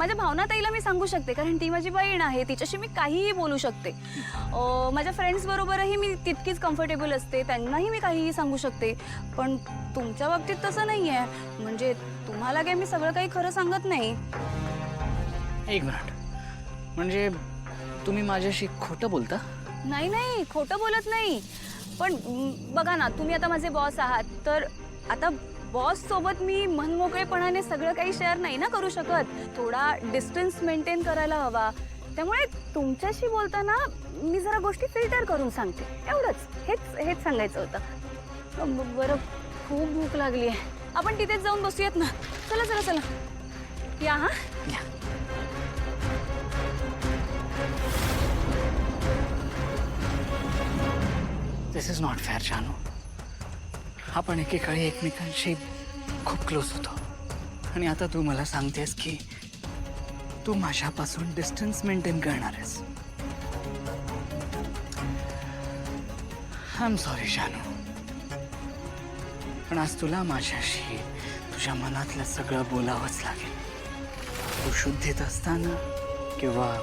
माझ्या भावना ताईला मी सांगू शकते, कारण ती माझी बहीण आहे, तिच्याशी मी काहीही बोलू शकते. माझ्या फ्रेंड्स बरोबरही मी तितकीच कम्फर्टेबल असते, त्यांनाही मी काहीही सांगू शकते. पण तुमच्या बाबतीत तसं नाही आहे. म्हणजे तुम्हाला काय मी सगळं काही खरं सांगत नाही. एक मिनिट, म्हणजे तुम्ही माझ्याशी खोटं बोलता? नाही नाही, खोटं बोलत नाही. पण बघा ना, तुम्ही आता माझे बॉस आहात, तर आता बॉस सोबत मी मनमोकळेपणाने सगळं काही शेअर नाही ना करू शकत. थोडा डिस्टन्स मेंटेन करायला हवा. त्यामुळे तुमच्याशी बोलताना मी जरा गोष्टी फिल्टर करून सांगते, एवढंच. हेच सांगायचं होतं. बरं, खूप भूक लागली आहे. आपण तिथेच जाऊन बसूयात ना. चला चला चला, या. हा, दिस इज नॉट फेअर जानू. आपण एकेकाळी एकमेकांशी खूप क्लोज होतो आणि आता तू मला सांगतेस की तू माझ्यापासून डिस्टन्स मेंटेन करणार आहेस. आय एम सॉरी जानू, पण आज तुला माझ्याशी तुझ्या मनातलं सगळं बोलावंच लागेल. तू शुद्धीत असताना किंवा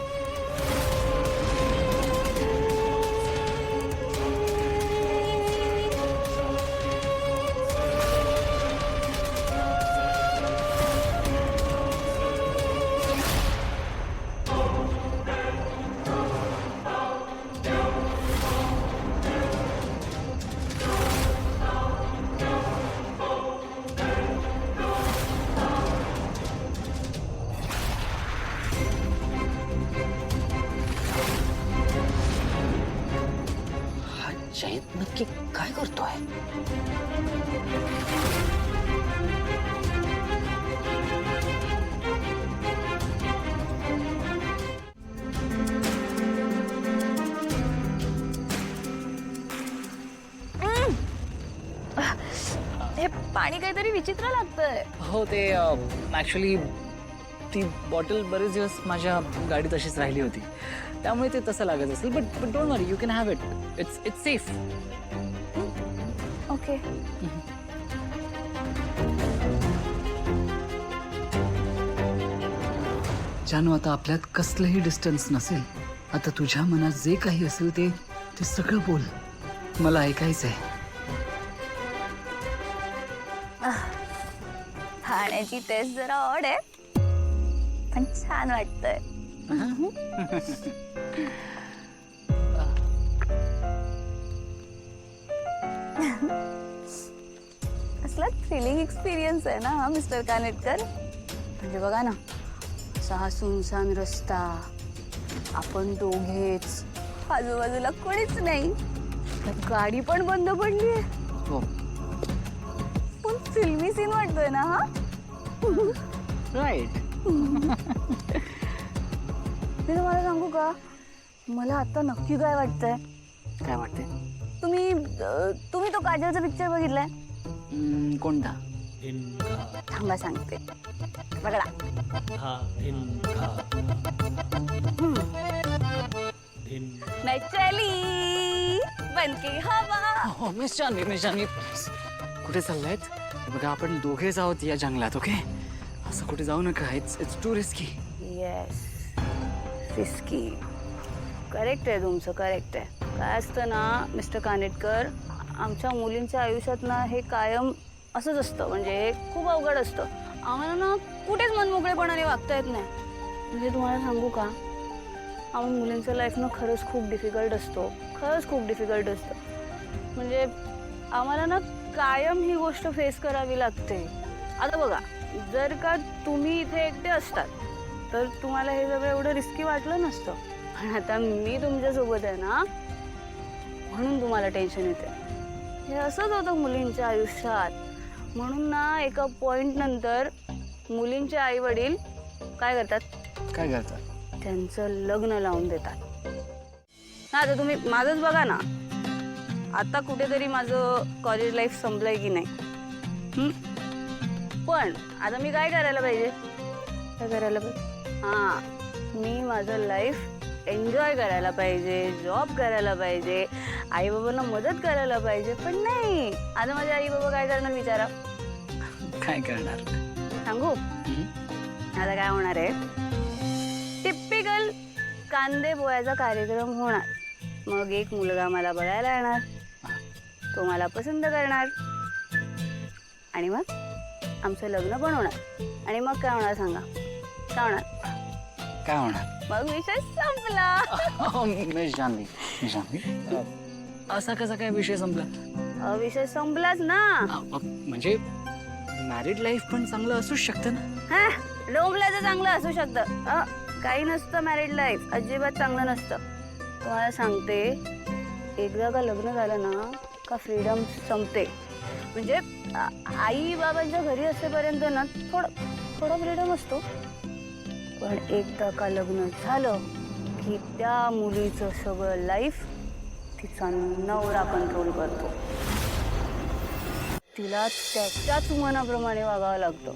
जयत नक्की काय करतोय? हे पाणी काहीतरी विचित्र लागतंय. हो, ते ॲक्च्युली ती बॉटल बरेच दिवस माझ्या गाडीत अशीच राहिली होती, त्यामुळे ते तसं लागत असेल. But don't worry, you can have it. It's safe. Okay. जानू, आता आपल्यात कसलंही डिस्टन्स नसेल. आता तुझ्या मनात जे काही असेल ते सगळं बोल. मला ऐकायचंय. खाण्याची टेस्ट जरा ऑड आहे, पण छान वाटतंय. असला थ्रिलिंग एक्सपिरियन्स आहे ना हा, मिस्टर कानेटकर. म्हणजे बघा ना, असा सुनसान रस्ता, आपण दोघेच, आजूबाजूला कोणीच नाही, त्यात गाडी पण बंद पडली आहे. हो, पण फिल्मी सीन वाटतोय ना हा. राईट. मी तुम्हाला सांगू का, मला आता नक्की काय वाटतंय? काय वाटते? तुम्ही तो काजलचा पिक्चर बघितलाय? कोणता? थांबा सांगते. बघा. मैं चली बनके हवा. हो, मिस जानवी, कुठे चाललायत? बघा, आपण दोघेच आहोत या जंगलात. ओके, असं कुठे जाऊ नका. It's to risky. Yes, risky. Correct आहे तुमचं, करेक्ट आहे. काय असतं ना मिस्टर कानेटकर, आमच्या मुलींच्या आयुष्यात ना हे कायम असंच असतं. म्हणजे हे खूप अवघड असतं. आम्हाला ना कुठेच मनमोकळेपणाने वागता येत नाही. म्हणजे तुम्हाला सांगू का, आम्हा मुलींचं लाईफ ना खरंच खूप डिफिकल्ट असतो. खरंच खूप डिफिकल्ट असतं. म्हणजे आम्हाला ना कायम ही गोष्ट फेस करावी लागते. आता बघा, जर का तुम्ही इथे एकटे असतात तर तुम्हाला हे सगळं एवढं रिस्की वाटलं नसतं. पण आता मी तुमच्यासोबत आहे ना, म्हणून तुम्हाला टेन्शन येते. हे असंच होतं मुलींच्या आयुष्यात. म्हणून ना एका पॉइंट नंतर मुलींचे आई वडील काय करतात? त्यांचं लग्न लावून देतात. ना आता तुम्ही माझंच बघा ना, आता कुठेतरी माझं कॉलेज लाईफ संपलंय की नाही. पण आता मी काय करायला पाहिजे? हां, मी माझं लाईफ एन्जॉय करायला पाहिजे, जॉब करायला पाहिजे, आई बाबांना मदत करायला पाहिजे. पण नाही, आता माझे आई बाबा काय करणार विचारा? काय करणार? सांगू? आता काय होणार आहे, कांदे पोह्याचा कार्यक्रम होणार. मग एक मुलगा मला बघायला येणार, तो मला पसंत करणार आणि मग आमचं लग्न पण होणार. आणि मग काय होणार सांगा? काय होणार? काय होणार? मग विषय संपला. मिस जानवी, असा कसा काय विषय संपला? विषय संपलाच ना. म्हणजे मॅरिड लाईफ पण चांगलं असूच शकतं ना. हा, डोंबल्याचं चांगलं असू शकतं. काही नसतं मॅरिड लाईफ, अजिबात चांगलं नसतं. तुम्हाला सांगते, एकदा का लग्न झालं ना का फ्रीडम संपते. म्हणजे आई बाबांच्या घरी असेपर्यंत ना थोडा फ्रीडम असतो. पण एकदा का लग्न झालं की त्या मुलीचं सगळं लाईफ तिचा नवरा कंट्रोल करतो. तिला त्याच्याच मनाप्रमाणे वागावं लागतं.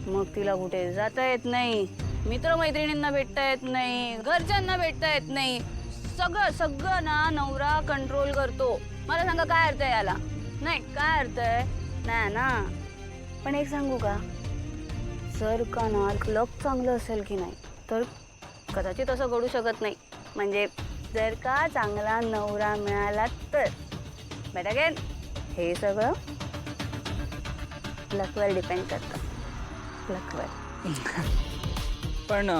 मग तिला कुठे जाता येत नाही, मित्रमैत्रिणींना भेटता येत नाही, घरच्यांना भेटता येत नाही. सगळं ना नवरा कंट्रोल करतो. मला सांगा काय अर्थ आहे याला? नाही, काय अर्थ आहे? नाही ना. पण एक सांगू का, जर का ना लक चांगलं असेल की नाही तर कदाचित असं घडू शकत नाही. म्हणजे जर का चांगला नवरा मिळाला तर. बट अगेन हे सगळं लकवर डिपेंड करतं. लकवर. पण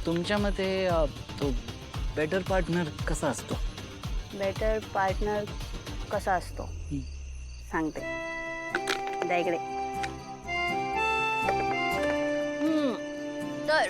तुमच्या मते तो बेटर पार्टनर कसा असतो? बेटर पार्टनर कसा असतो सांगते. द्या इकडे. तर